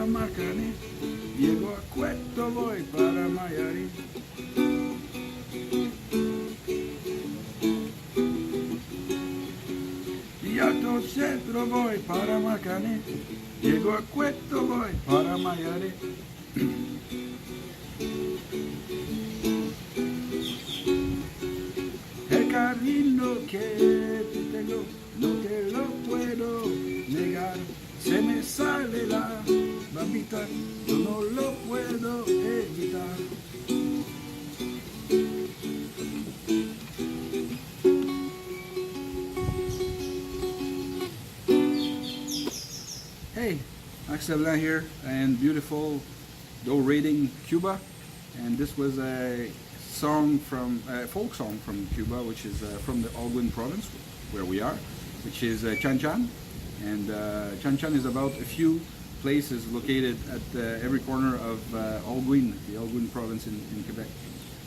para Macane, llego a Cueto, voy para Mayari. Y alto centro voy para Macane, llego a Cueto, voy para Mayari. El cariño que te tengo no te lo puedo negar. Se me sale la babita, yo no lo puedo evitar. Hey, Max here and beautiful though rating Cuba, and this was a song from folk song from Cuba, which is from the Algoin province where we are, which is Chan Chan. And Chan Chan is about a few places located at every corner of Algoin, the Algoin province in Quebec.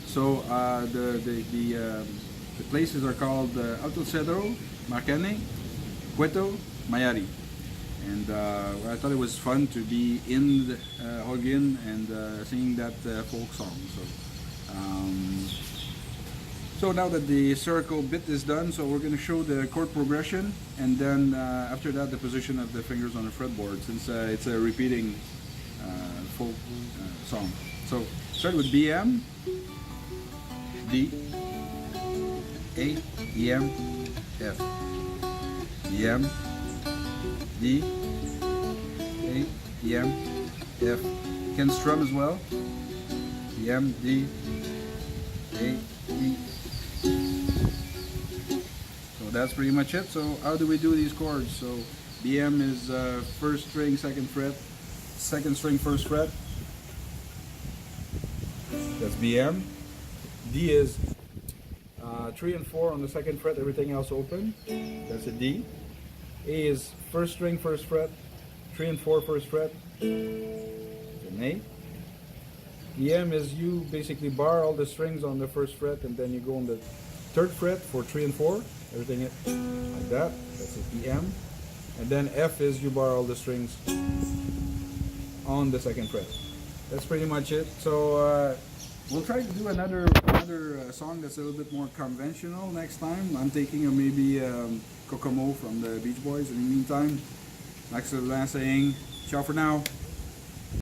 So the places are called Alto Cedro, Macane, Cueto, Mayari. And I thought it was fun to be in Algoin and singing that folk song. So now that the circle bit is done, so we're going to show the chord progression, and then after that the position of the fingers on the fretboard, since it's a repeating folk song. So start with BM, D, A, EM, F, BM, D, A, EM, F. Can strum as well. BM, D, A, E. So that's pretty much it. So how do we do these chords? So BM is first string, second fret, second string, first fret. That's BM. D is 3 and 4 on the second fret, everything else open. That's a D. A is first string, first fret, 3 and 4, first fret. It's an A. EM is you basically bar all the strings on the first fret, and then you go on the third fret for 3 and 4, everything like that. That's an EM. And then F is you bar all the strings on the second fret. That's pretty much it. So we'll try to do another song that's a little bit more conventional next time. I'm thinking of maybe Kokomo from the Beach Boys. In the meantime, Max saying ciao for now.